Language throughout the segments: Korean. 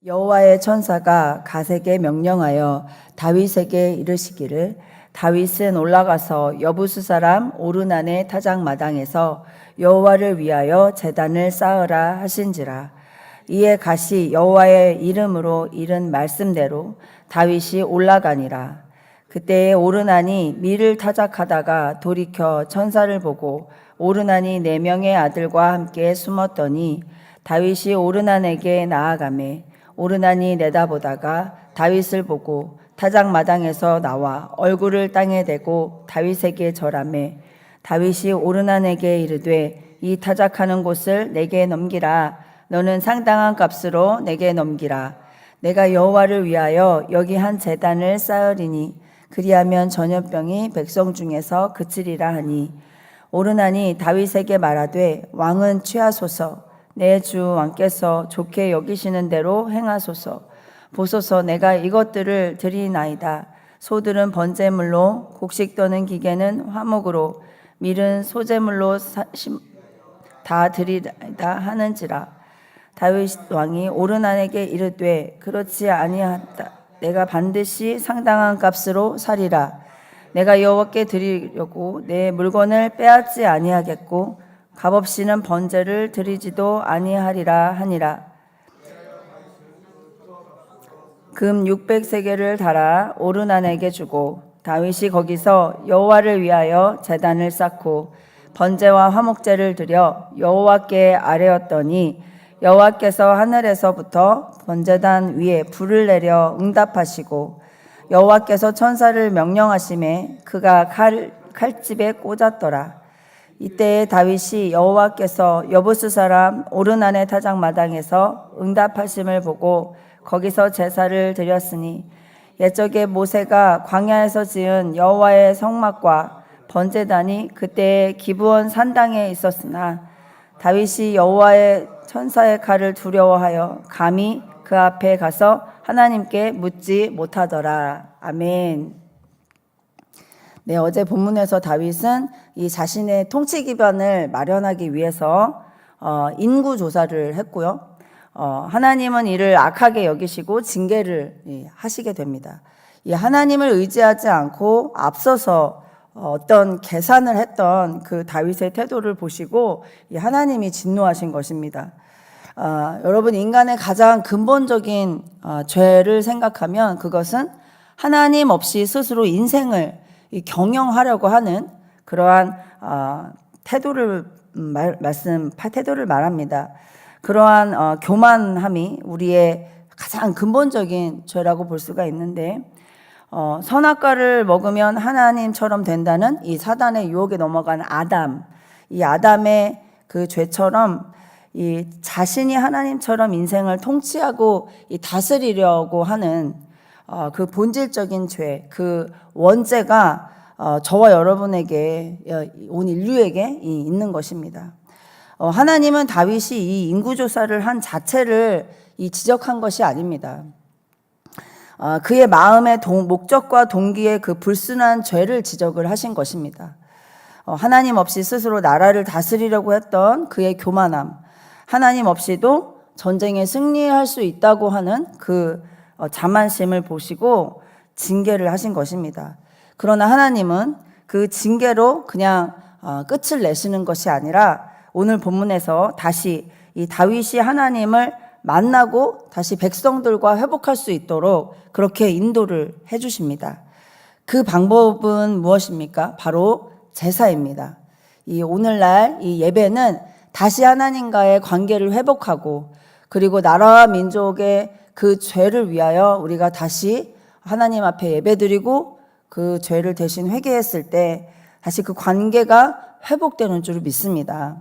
여호와의 천사가 갓에게 명령하여 다윗에게 이르시기를 다윗은 올라가서 여부수 사람 오르난의 타작 마당에서 여호와를 위하여 제단을 쌓으라 하신지라. 이에 갓이 여호와의 이름으로 이른 말씀대로 다윗이 올라가니라. 그때에 오르난이 밀을 타작하다가 돌이켜 천사를 보고 오르난이 4명의 아들과 함께 숨었더니 다윗이 오르난에게 나아가매 오르난이 내다보다가 다윗을 보고 타작 마당에서 나와 얼굴을 땅에 대고 다윗에게 절하매 다윗이 오르난에게 이르되 이 타작하는 곳을 내게 넘기라. 너는 상당한 값으로 내게 넘기라. 내가 여호와를 위하여 여기 한 제단을 쌓으리니 그리하면 전염병이 백성 중에서 그치리라 하니 오르난이 다윗에게 말하되 왕은 취하소서. 내 주 왕께서 좋게 여기시는 대로 행하소서. 보소서 내가 이것들을 드리나이다. 소들은 번제물로 곡식 떠는 기계는 화목으로 밀은 소제물로 다 드리다 하는지라. 다윗 왕이 오르난에게 이르되 그렇지 아니하다. 내가 반드시 상당한 값으로 사리라. 내가 여호와께 드리려고 내 물건을 빼앗지 아니하겠고 값없이는 번제를 드리지도 아니하리라 하니라. 금 600세겔을 달아 오르난에게 주고 다윗이 거기서 여호와를 위하여 제단을 쌓고 번제와 화목제를 드려 여호와께 아뢰었더니 여호와께서 하늘에서부터 번제단 위에 불을 내려 응답하시고 여호와께서 천사를 명령하심에 그가 칼집에 꽂았더라. 이때에 다윗이 여호와께서 여부스 사람 오르난의 타작 마당에서 응답하심을 보고 거기서 제사를 드렸으니 옛적에 모세가 광야에서 지은 여호와의 성막과 번제단이 그때의 기브온 산당에 있었으나 다윗이 여호와의 천사의 칼을 두려워하여 감히 그 앞에 가서 하나님께 묻지 못하더라. 아멘. 네, 어제 본문에서 다윗은 이 자신의 통치 기반을 마련하기 위해서 인구 조사를 했고요. 하나님은 이를 악하게 여기시고 징계를 하시게 됩니다. 이 하나님을 의지하지 않고 앞서서 어떤 계산을 했던 그 다윗의 태도를 보시고 이 하나님이 진노하신 것입니다. 여러분, 인간의 가장 근본적인 죄를 생각하면 그것은 하나님 없이 스스로 인생을 경영하려고 하는 그러한 태도를 말합니다. 그러한 교만함이 우리의 가장 근본적인 죄라고 볼 수가 있는데 선악과를 먹으면 하나님처럼 된다는 이 사단의 유혹에 넘어간 아담, 이 아담의 그 죄처럼 이 자신이 하나님처럼 인생을 통치하고 다스리려고 하는 그 본질적인 죄, 그 원죄가 저와 여러분에게, 온 인류에게 있는 것입니다. 하나님은 다윗이 이 인구조사를 한 자체를 지적한 것이 아닙니다. 그의 마음의 목적과 동기의 그 불순한 죄를 지적을 하신 것입니다. 하나님 없이 스스로 나라를 다스리려고 했던 그의 교만함, 하나님 없이도 전쟁에 승리할 수 있다고 하는 그 자만심을 보시고 징계를 하신 것입니다. 그러나 하나님은 그 징계로 그냥 끝을 내시는 것이 아니라 오늘 본문에서 다시 이 다윗이 하나님을 만나고 다시 백성들과 회복할 수 있도록 그렇게 인도를 해주십니다. 그 방법은 무엇입니까? 바로 제사입니다. 이 오늘날 이 예배는 다시 하나님과의 관계를 회복하고 그리고 나라와 민족의 그 죄를 위하여 우리가 다시 하나님 앞에 예배드리고 그 죄를 대신 회개했을 때 다시 그 관계가 회복되는 줄 믿습니다.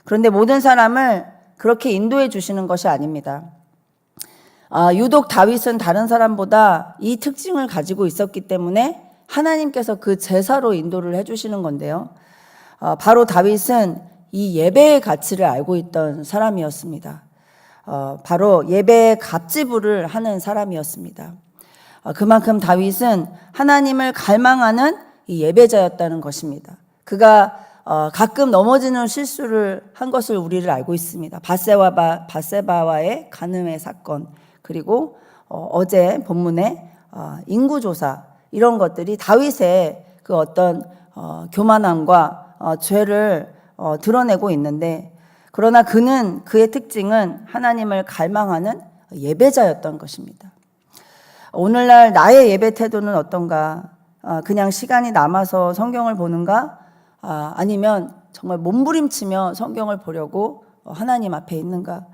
그런데 모든 사람을 그렇게 인도해 주시는 것이 아닙니다. 유독 다윗은 다른 사람보다 이 특징을 가지고 있었기 때문에 하나님께서 그 제사로 인도를 해주시는 건데요. 바로 다윗은 이 예배의 가치를 알고 있던 사람이었습니다. 바로 예배의 값지불을 하는 사람이었습니다. 그만큼 다윗은 하나님을 갈망하는 이 예배자였다는 것입니다. 그가 가끔 넘어지는 실수를 한 것을 우리를 알고 있습니다. 밧세바와의 간음의 사건, 그리고 어제 본문에 인구조사 이런 것들이 다윗의 그 어떤 교만함과 죄를 드러내고 있는데, 그러나 그의 특징은 하나님을 갈망하는 예배자였던 것입니다. 오늘날 나의 예배 태도는 어떤가? 그냥 시간이 남아서 성경을 보는가? 아니면 정말 몸부림치며 성경을 보려고 하나님 앞에 있는가?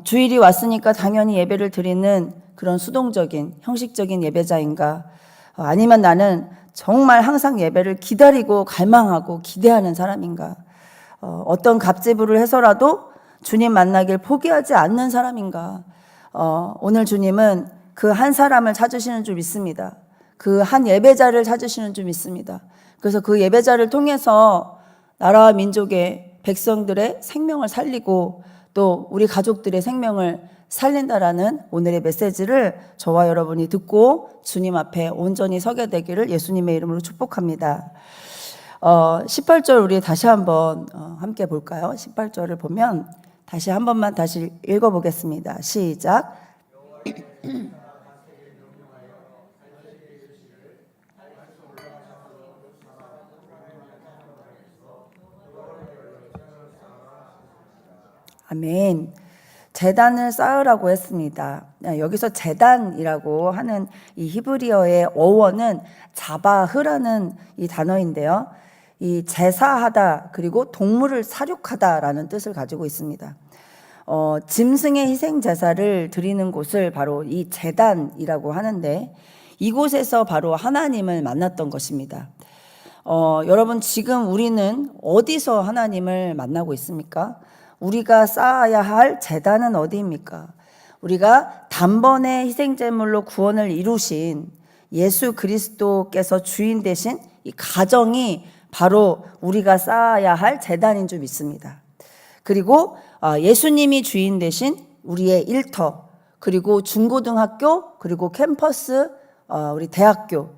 주일이 왔으니까 당연히 예배를 드리는 그런 수동적인 형식적인 예배자인가? 아니면 나는 정말 항상 예배를 기다리고 갈망하고 기대하는 사람인가? 어떤 갑질을 해서라도 주님 만나길 포기하지 않는 사람인가? 오늘 주님은 그 한 사람을 찾으시는 줄 믿습니다. 그 한 예배자를 찾으시는 줄 믿습니다. 그래서 그 예배자를 통해서 나라와 민족의 백성들의 생명을 살리고 또 우리 가족들의 생명을 살린다라는 오늘의 메시지를 저와 여러분이 듣고 주님 앞에 온전히 서게 되기를 예수님의 이름으로 축복합니다. 18절 우리 다시 한번 함께 볼까요? 18절을 보면 다시 한 번만 다시 읽어보겠습니다. 시작. 아멘. 제단을 쌓으라고 했습니다. 여기서 제단이라고 하는 이 히브리어의 어원은 자바흐라는 이 단어인데요. 이 제사하다 그리고 동물을 사육하다라는 뜻을 가지고 있습니다. 짐승의 희생 제사를 드리는 곳을 바로 이 제단이라고 하는데, 이곳에서 바로 하나님을 만났던 것입니다. 여러분, 지금 우리는 어디서 하나님을 만나고 있습니까? 우리가 쌓아야 할 제단은 어디입니까? 우리가 단번에 희생제물로 구원을 이루신 예수 그리스도께서 주인 되신 이 가정이 바로 우리가 쌓아야 할 제단인 줄 믿습니다. 그리고 예수님이 주인 되신 우리의 일터, 그리고 중고등학교, 그리고 캠퍼스, 우리 대학교,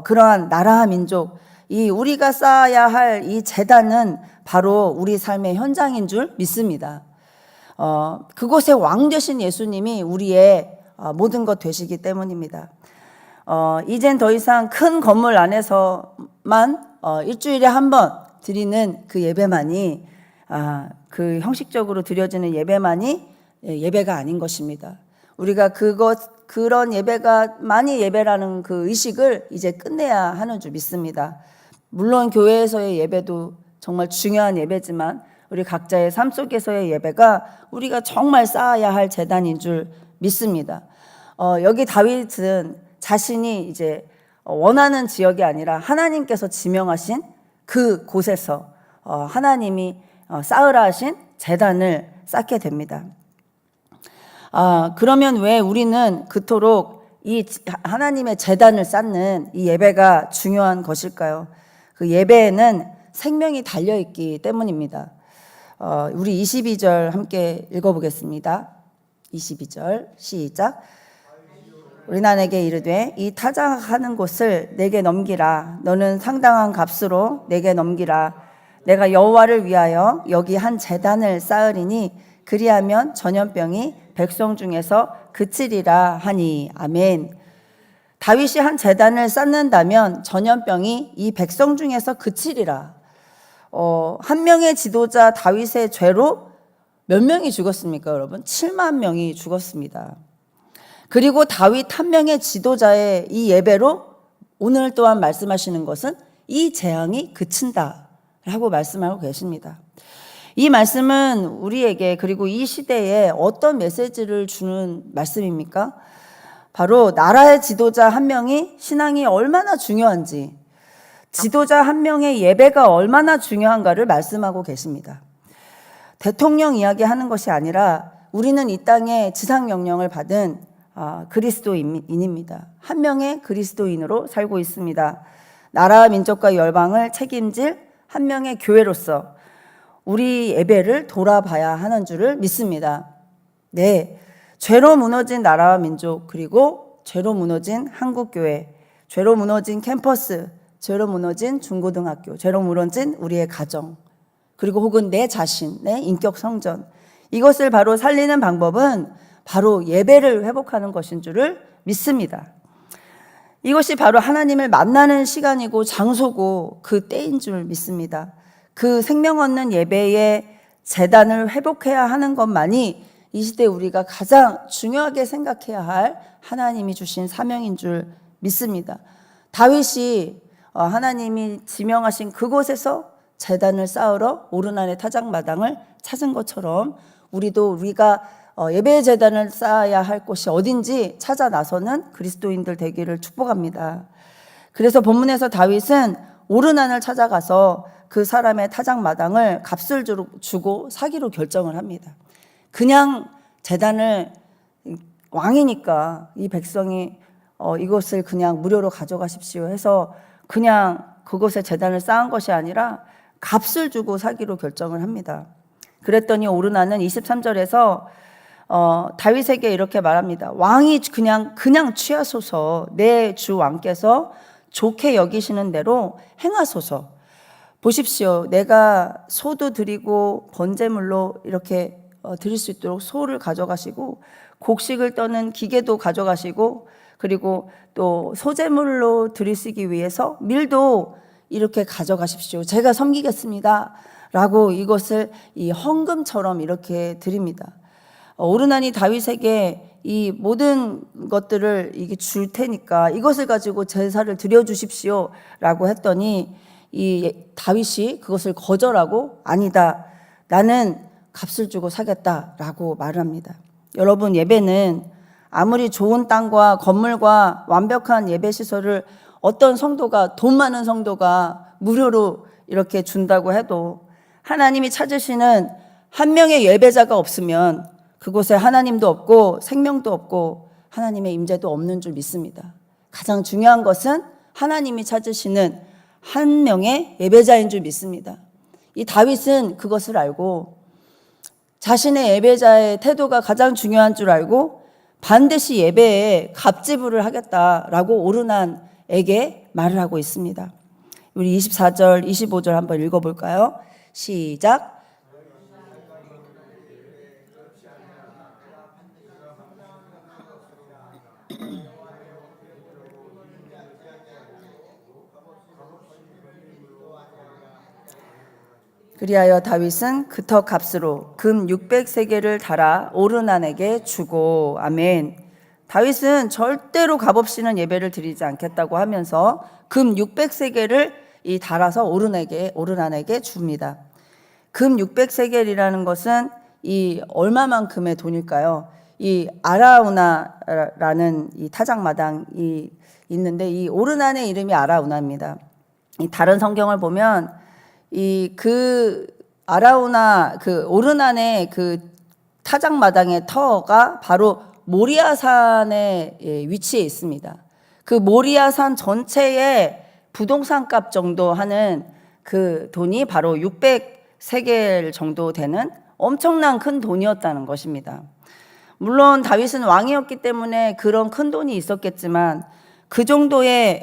그러한 나라와 민족, 이 우리가 쌓아야 할 이 제단은 바로 우리 삶의 현장인 줄 믿습니다. 그곳에 왕 되신 예수님이 우리의 모든 것 되시기 때문입니다. 이젠 더 이상 큰 건물 안에서만 일주일에 한 번 드리는 그 예배만이, 그 형식적으로 드려지는 예배만이 예배가 아닌 것입니다. 우리가 그런 예배가 많이 예배라는 그 의식을 이제 끝내야 하는 줄 믿습니다. 물론 교회에서의 예배도 정말 중요한 예배지만 우리 각자의 삶 속에서의 예배가 우리가 정말 쌓아야 할 제단인 줄 믿습니다. 여기 다윗은 자신이 이제 원하는 지역이 아니라 하나님께서 지명하신 그 곳에서 하나님이 쌓으라 하신 제단을 쌓게 됩니다. 그러면 왜 우리는 그토록 이 하나님의 제단을 쌓는 이 예배가 중요한 것일까요? 그 예배에는 생명이 달려있기 때문입니다. 우리 22절 함께 읽어보겠습니다. 22절 시작. 우리나에게 이르되 이 타작하는 곳을 내게 넘기라. 너는 상당한 값으로 내게 넘기라. 내가 여호와를 위하여 여기 한 제단을 쌓으리니 그리하면 전염병이 백성 중에서 그치리라 하니. 아멘. 다윗이 한 제단을 쌓는다면 전염병이 이 백성 중에서 그치리라. 한 명의 지도자 다윗의 죄로 몇 명이 죽었습니까, 여러분? 7만 명이 죽었습니다. 그리고 다윗 한 명의 지도자의 이 예배로 오늘 또한 말씀하시는 것은 이 재앙이 그친다 라고 말씀하고 계십니다. 이 말씀은 우리에게, 그리고 이 시대에 어떤 메시지를 주는 말씀입니까? 바로 나라의 지도자 한 명이 신앙이 얼마나 중요한지, 지도자 한 명의 예배가 얼마나 중요한가를 말씀하고 계십니다. 대통령 이야기하는 것이 아니라 우리는 이 땅에 지상 명령을 받은 그리스도인입니다. 한 명의 그리스도인으로 살고 있습니다. 나라와 민족과 열방을 책임질 한 명의 교회로서 우리 예배를 돌아봐야 하는 줄을 믿습니다. 네, 죄로 무너진 나라와 민족, 그리고 죄로 무너진 한국교회, 죄로 무너진 캠퍼스, 죄로 무너진 중고등학교, 죄로 무너진 우리의 가정, 그리고 혹은 내 자신, 내 인격 성전, 이것을 바로 살리는 방법은 바로 예배를 회복하는 것인 줄을 믿습니다. 이것이 바로 하나님을 만나는 시간이고 장소고 그 때인 줄 믿습니다. 그 생명 얻는 예배의 제단을 회복해야 하는 것만이 이 시대에 우리가 가장 중요하게 생각해야 할 하나님이 주신 사명인 줄 믿습니다. 다윗이 하나님이 지명하신 그곳에서 제단을 쌓으러 오르난의 타작마당을 찾은 것처럼 우리가 예배의 제단을 쌓아야 할 곳이 어딘지 찾아 나서는 그리스도인들 되기를 축복합니다. 그래서 본문에서 다윗은 오르난을 찾아가서 그 사람의 타작마당을 값을 주고 사기로 결정을 합니다. 그냥 제단을 왕이니까 이 백성이 이것을 그냥 무료로 가져가십시오 해서 그냥 그곳에 제단을 쌓은 것이 아니라 값을 주고 사기로 결정을 합니다. 그랬더니 오르난은 23절에서 다윗에게 이렇게 말합니다. 왕이 그냥 취하소서. 내 주 왕께서 좋게 여기시는 대로 행하소서. 보십시오. 내가 소도 드리고 번제물로 이렇게 드릴 수 있도록 소를 가져가시고 곡식을 떠는 기계도 가져가시고 그리고 또 소제물로 드리시기 위해서 밀도 이렇게 가져가십시오. 제가 섬기겠습니다. 라고 이것을 이 헌금처럼 이렇게 드립니다. 오르난이 다윗에게 이 모든 것들을 이게 줄 테니까 이것을 가지고 제사를 드려 주십시오. 라고 했더니 이 다윗이 그것을 거절하고 아니다. 나는 값을 주고 사겠다. 라고 말합니다. 여러분, 예배는 아무리 좋은 땅과 건물과 완벽한 예배 시설을 어떤 성도가, 돈 많은 성도가 무료로 이렇게 준다고 해도 하나님이 찾으시는 한 명의 예배자가 없으면 그곳에 하나님도 없고 생명도 없고 하나님의 임재도 없는 줄 믿습니다. 가장 중요한 것은 하나님이 찾으시는 한 명의 예배자인 줄 믿습니다. 이 다윗은 그것을 알고 자신의 예배자의 태도가 가장 중요한 줄 알고 반드시 예배에 값지불을 하겠다라고 오르난에게 말을 하고 있습니다. 우리 24절, 25절 한번 읽어볼까요? 시작. 그리하여 다윗은 그 터 값으로 금 600세겔을 달아 오르난에게 주고. 아멘. 다윗은 절대로 값없이는 예배를 드리지 않겠다고 하면서 금 600세겔을 달아서 오르난에게 줍니다. 금 600세겔이라는 것은 이 얼마만큼의 돈일까요? 이 아라우나라는 이 타작마당이 있는데 이 오르난의 이름이 아라우나입니다. 이 다른 성경을 보면 아라우나 오르난의 그 타작마당의 터가 바로 모리아산에 위치해 있습니다. 그 모리아산 전체의 부동산 값 정도 하는 그 돈이 바로 600세겔 정도 되는 엄청난 큰 돈이었다는 것입니다. 물론 다윗은 왕이었기 때문에 그런 큰 돈이 있었겠지만 그 정도의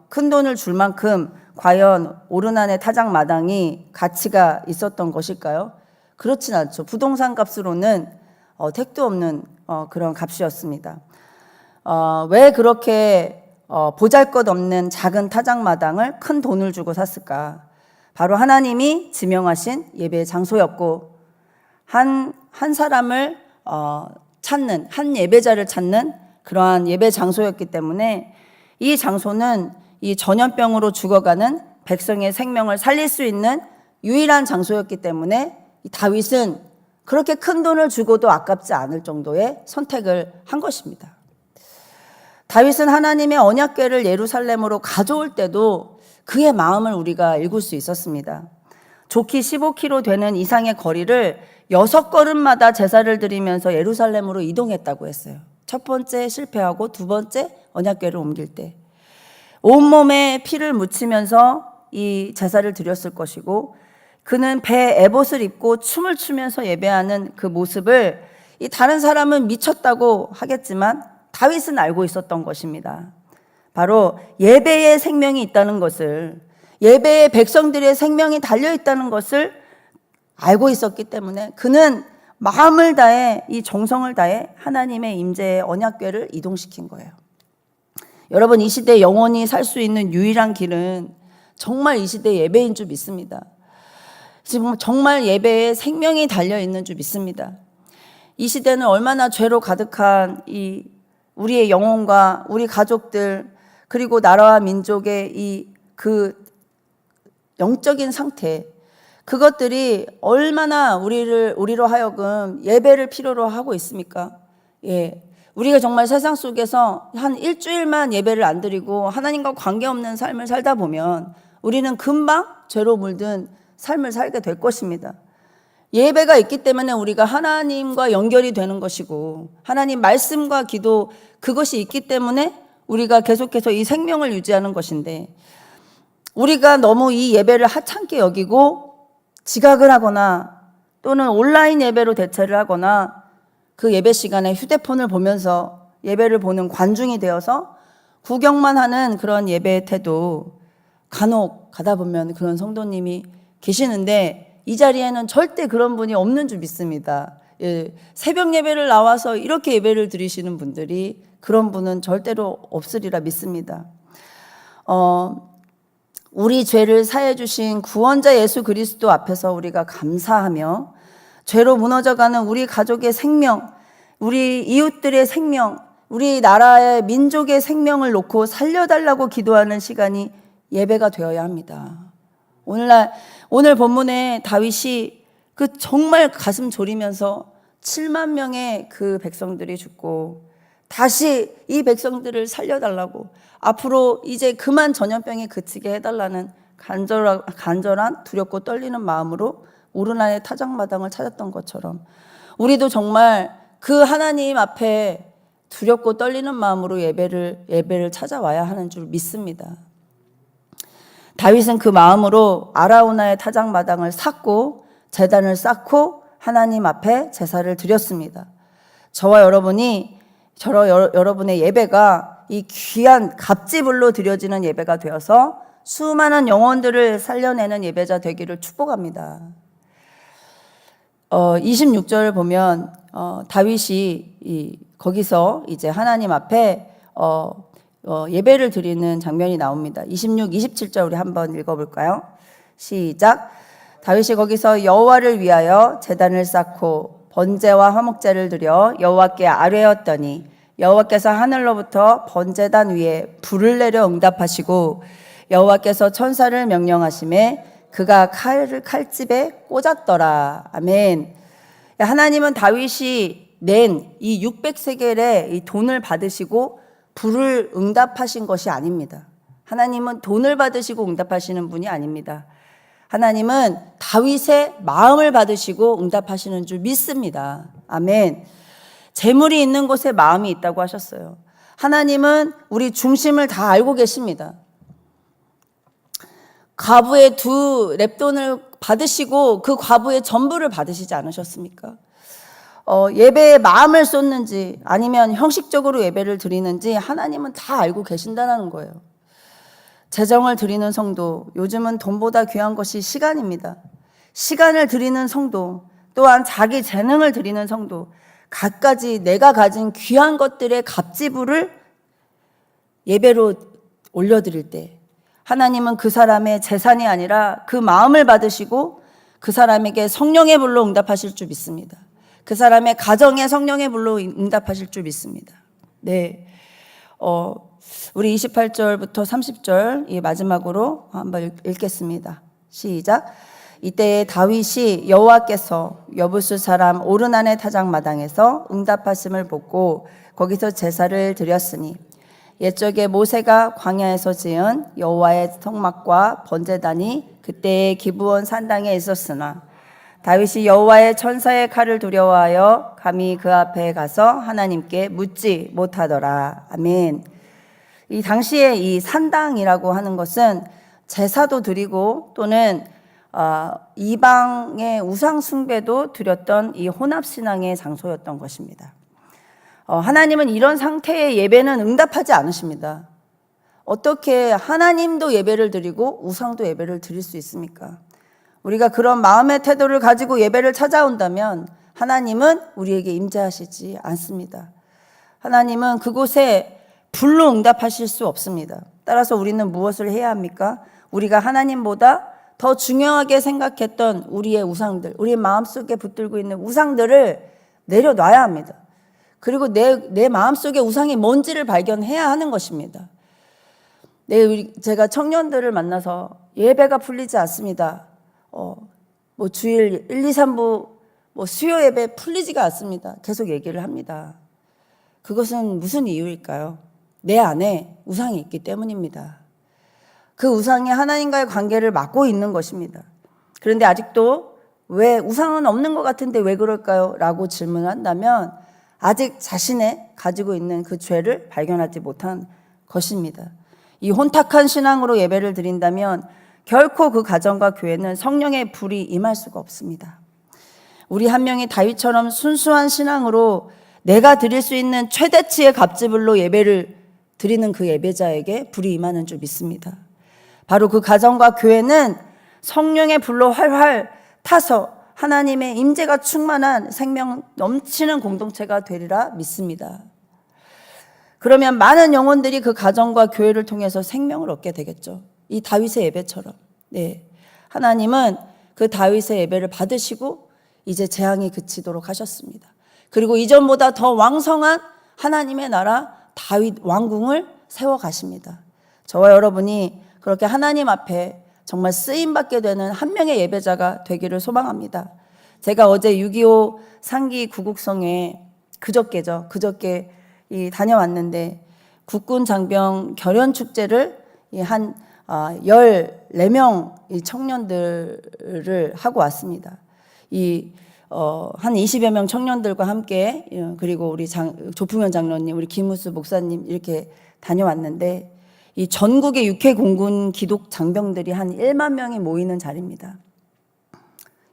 큰 돈을 줄 만큼 과연 오르난의 타작마당이 가치가 있었던 것일까요? 그렇진 않죠. 부동산 값으로는 택도 없는 그런 값이었습니다. 왜 그렇게 보잘것없는 작은 타작마당을 큰 돈을 주고 샀을까? 바로 하나님이 지명하신 예배의 장소였고 한 사람을 찾는, 한 예배자를 찾는 그러한 예배 장소였기 때문에 이 장소는 이 전염병으로 죽어가는 백성의 생명을 살릴 수 있는 유일한 장소였기 때문에 다윗은 그렇게 큰 돈을 주고도 아깝지 않을 정도의 선택을 한 것입니다. 다윗은 하나님의 언약궤를 예루살렘으로 가져올 때도 그의 마음을 우리가 읽을 수 있었습니다. 좋기 15km 되는 이상의 거리를 6걸음마다 제사를 드리면서 예루살렘으로 이동했다고 했어요. 첫 번째 실패하고 두 번째 언약궤를 옮길 때 온몸에 피를 묻히면서 이 제사를 드렸을 것이고 그는 배 에봇을 입고 춤을 추면서 예배하는 그 모습을 이 다른 사람은 미쳤다고 하겠지만 다윗은 알고 있었던 것입니다. 바로 예배에 생명이 있다는 것을, 예배에 백성들의 생명이 달려있다는 것을 알고 있었기 때문에 그는 마음을 다해, 이 정성을 다해 하나님의 임재의 언약궤를 이동시킨 거예요. 여러분, 이 시대에 영원히 살 수 있는 유일한 길은 정말 이 시대 예배인 줄 믿습니다. 지금 정말 예배에 생명이 달려있는 줄 믿습니다. 이 시대는 얼마나 죄로 가득한 우리의 영혼과 우리 가족들, 그리고 나라와 민족의 그 영적인 상태, 그것들이 얼마나 우리로 하여금 예배를 필요로 하고 있습니까? 예. 우리가 정말 세상 속에서 한 일주일만 예배를 안 드리고 하나님과 관계없는 삶을 살다 보면 우리는 금방 죄로 물든 삶을 살게 될 것입니다. 예배가 있기 때문에 우리가 하나님과 연결이 되는 것이고, 하나님 말씀과 기도, 그것이 있기 때문에 우리가 계속해서 이 생명을 유지하는 것인데, 우리가 너무 이 예배를 하찮게 여기고 지각을 하거나 또는 온라인 예배로 대체를 하거나 그 예배 시간에 휴대폰을 보면서 예배를 보는 관중이 되어서 구경만 하는 그런 예배의 태도, 간혹 가다 보면 그런 성도님이 계시는데 이 자리에는 절대 그런 분이 없는 줄 믿습니다. 예, 새벽 예배를 나와서 이렇게 예배를 드리시는 분들이, 그런 분은 절대로 없으리라 믿습니다. 우리 죄를 사해 주신 구원자 예수 그리스도 앞에서 우리가 감사하며 죄로 무너져가는 우리 가족의 생명, 우리 이웃들의 생명, 우리 나라의 민족의 생명을 놓고 살려달라고 기도하는 시간이 예배가 되어야 합니다. 오늘 본문에 다윗이 그 정말 가슴 졸이면서 7만 명의 그 백성들이 죽고 다시 이 백성들을 살려달라고, 앞으로 이제 그만 전염병이 그치게 해달라는 간절한 두렵고 떨리는 마음으로 오르나의 타작마당을 찾았던 것처럼 우리도 정말 그 하나님 앞에 두렵고 떨리는 마음으로 예배를 찾아와야 하는 줄 믿습니다. 다윗은 그 마음으로 아라우나의 타작마당을 샀고 제단을 쌓고 하나님 앞에 제사를 드렸습니다. 저와 여러분의 예배가 이 귀한 갑지불로 드려지는 예배가 되어서 수많은 영혼들을 살려내는 예배자 되기를 축복합니다. 26절을 보면 다윗이 거기서 이제 하나님 앞에 예배를 드리는 장면이 나옵니다. 26, 27절 우리 한번 읽어볼까요? 시작. 다윗이 거기서 여호와를 위하여 제단을 쌓고 번제와 화목제를 드려 여호와께 아뢰었더니 여호와께서 하늘로부터 번제단 위에 불을 내려 응답하시고 여호와께서 천사를 명령하심에 그가 칼집에 꽂았더라. 아멘. 하나님은 다윗이 낸 이 600세겔의 이 돈을 받으시고 불을 응답하신 것이 아닙니다. 하나님은 돈을 받으시고 응답하시는 분이 아닙니다. 하나님은 다윗의 마음을 받으시고 응답하시는 줄 믿습니다. 아멘. 재물이 있는 곳에 마음이 있다고 하셨어요. 하나님은 우리 중심을 다 알고 계십니다. 과부의 2 렙돈을 받으시고 그 과부의 전부를 받으시지 않으셨습니까? 예배에 마음을 쏟는지 아니면 형식적으로 예배를 드리는지 하나님은 다 알고 계신다는 거예요. 재정을 드리는 성도, 요즘은 돈보다 귀한 것이 시간입니다. 시간을 드리는 성도, 또한 자기 재능을 드리는 성도, 갖가지 내가 가진 귀한 것들의 갑지불을 예배로 올려드릴 때 하나님은 그 사람의 재산이 아니라 그 마음을 받으시고 그 사람에게 성령의 불로 응답하실 줄 믿습니다. 그 사람의 가정에 성령의 불로 응답하실 줄 믿습니다. 네, 우리 28절부터 30절 이 마지막으로 한번 읽겠습니다. 시작. 이때 다윗이 여호와께서 여부스 사람 오르난의 타작마당에서 응답하심을 보고 거기서 제사를 드렸으니 옛적에 모세가 광야에서 지은 여호와의 성막과 번제단이 그때의 기브온 산당에 있었으나 다윗이 여호와의 천사의 칼을 두려워하여 감히 그 앞에 가서 하나님께 묻지 못하더라. 아멘. 이 당시에 이 산당이라고 하는 것은 제사도 드리고 또는 이방의 우상 숭배도 드렸던 이 혼합신앙의 장소였던 것입니다. 하나님은 이런 상태의 예배는 응답하지 않으십니다. 어떻게 하나님도 예배를 드리고 우상도 예배를 드릴 수 있습니까? 우리가 그런 마음의 태도를 가지고 예배를 찾아온다면 하나님은 우리에게 임재하시지 않습니다. 하나님은 그곳에 불로 응답하실 수 없습니다. 따라서 우리는 무엇을 해야 합니까? 우리가 하나님보다 더 중요하게 생각했던 우리의 우상들, 우리의 마음속에 붙들고 있는 우상들을 내려놔야 합니다. 그리고 내 마음속에 우상이 뭔지를 발견해야 하는 것입니다. 제가 청년들을 만나서 예배가 풀리지 않습니다. 뭐 주일 1, 2, 3부 수요 예배 풀리지가 않습니다. 계속 얘기를 합니다. 그것은 무슨 이유일까요? 내 안에 우상이 있기 때문입니다. 그 우상이 하나님과의 관계를 막고 있는 것입니다. 그런데 아직도 왜 우상은 없는 것 같은데 왜 그럴까요? 라고 질문한다면 아직 자신의 가지고 있는 그 죄를 발견하지 못한 것입니다. 이 혼탁한 신앙으로 예배를 드린다면 결코 그 가정과 교회는 성령의 불이 임할 수가 없습니다. 우리 한 명이 다윗처럼 순수한 신앙으로 내가 드릴 수 있는 최대치의 값지불로 예배를 드리는 그 예배자에게 불이 임하는 줄 믿습니다. 바로 그 가정과 교회는 성령의 불로 활활 타서 하나님의 임재가 충만한 생명 넘치는 공동체가 되리라 믿습니다. 그러면 많은 영혼들이 그 가정과 교회를 통해서 생명을 얻게 되겠죠. 이 다윗의 예배처럼. 네. 하나님은 그 다윗의 예배를 받으시고 이제 재앙이 그치도록 하셨습니다. 그리고 이전보다 더 왕성한 하나님의 나라 다윗 왕궁을 세워 가십니다. 저와 여러분이 그렇게 하나님 앞에 정말 쓰임받게 되는 한 명의 예배자가 되기를 소망합니다. 제가 어제 6.25 상기 구국성에 그저께 다녀왔는데 국군 장병 결연 축제를 한 14명 청년들을 하고 왔습니다. 한 20여 명 청년들과 함께 그리고 우리 조풍현 장로님, 우리 김우수 목사님 이렇게 다녀왔는데 이 전국의 육해공군 기독 장병들이 한 1만 명이 모이는 자리입니다.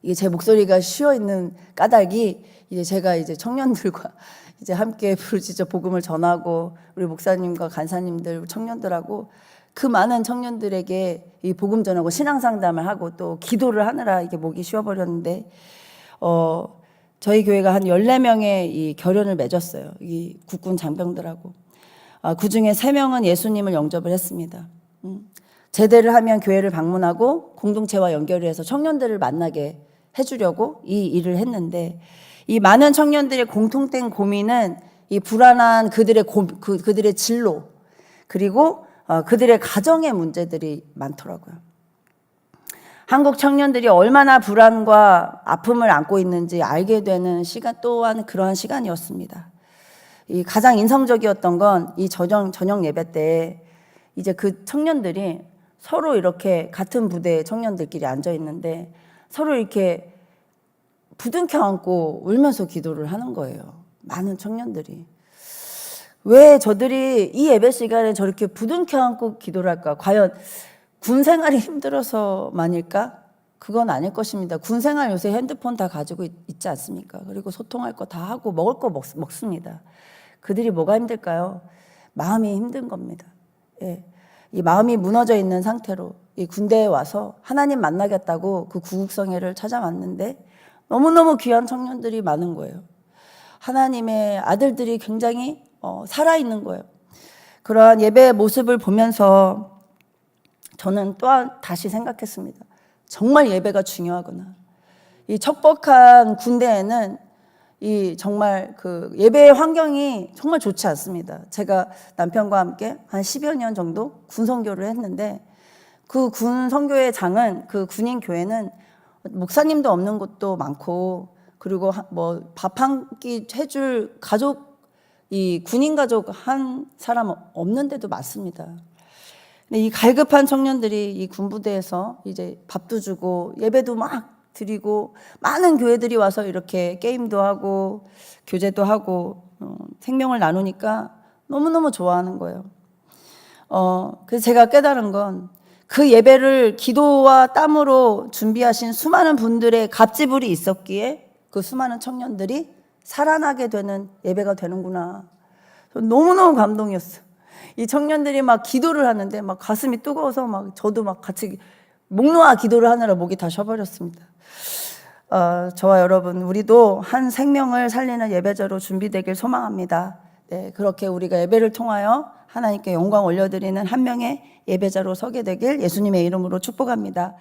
이게 제 목소리가 쉬어 있는 까닭이 제가 청년들과 함께 부르짖어 복음을 전하고 우리 목사님과 간사님들, 청년들하고 그 많은 청년들에게 이 복음 전하고 신앙 상담을 하고 또 기도를 하느라 이게 목이 쉬어버렸는데 저희 교회가 한 14명의 이 결연을 맺었어요. 이 국군 장병들하고. 그 중에 3명은 예수님을 영접을 했습니다. 제대를 하면 교회를 방문하고 공동체와 연결을 해서 청년들을 만나게 해주려고 이 일을 했는데 이 많은 청년들의 공통된 고민은 이 불안한 그들의 진로 그리고 그들의 가정의 문제들이 많더라고요. 한국 청년들이 얼마나 불안과 아픔을 안고 있는지 알게 되는 시간 또한 그러한 시간이었습니다. 이 가장 인상적이었던 건 이 저녁 예배 때 이제 그 청년들이 서로 이렇게 같은 부대의 청년들끼리 앉아 있는데 서로 이렇게 부둥켜 안고 울면서 기도를 하는 거예요. 많은 청년들이. 왜 저들이 이 예배 시간에 저렇게 부둥켜 안고 기도를 할까? 과연 군 생활이 힘들어서만일까? 그건 아닐 것입니다. 군 생활 요새 핸드폰 다 가지고 있지 않습니까? 그리고 소통할 거 다 하고 먹을 거 먹습니다. 그들이 뭐가 힘들까요? 마음이 힘든 겁니다. 예. 이 마음이 무너져 있는 상태로 이 군대에 와서 하나님 만나겠다고 그 구국성회를 찾아왔는데 너무너무 귀한 청년들이 많은 거예요. 하나님의 아들들이 굉장히 살아있는 거예요. 그러한 예배의 모습을 보면서 저는 또한 다시 생각했습니다. 정말 예배가 중요하구나. 이 척박한 군대에는 이 정말 그 예배의 환경이 정말 좋지 않습니다. 제가 남편과 함께 한 10여 년 정도 군 선교를 했는데 그 군 선교의 장은 그 군인 교회는 목사님도 없는 곳도 많고 그리고 뭐 밥 한 끼 해줄 가족 이 군인 가족 한 사람 없는 데도 많습니다. 근데 이 갈급한 청년들이 이 군부대에서 이제 밥도 주고 예배도 막 드리고 많은 교회들이 와서 이렇게 게임도 하고 교제도 하고 생명을 나누니까 너무너무 좋아하는 거예요. 그래서 제가 깨달은 건 그 예배를 기도와 땀으로 준비하신 수많은 분들의 갑지불이 있었기에 그 수많은 청년들이 살아나게 되는 예배가 되는구나. 너무너무 감동이었어요. 이 청년들이 막 기도를 하는데 막 가슴이 뜨거워서 막 저도 막 같이 목 놓아 기도를 하느라 목이 다 쉬어버렸습니다. 저와 여러분 우리도 한 생명을 살리는 예배자로 준비되길 소망합니다. 네, 그렇게 우리가 예배를 통하여 하나님께 영광 올려드리는 한 명의 예배자로 서게 되길 예수님의 이름으로 축복합니다.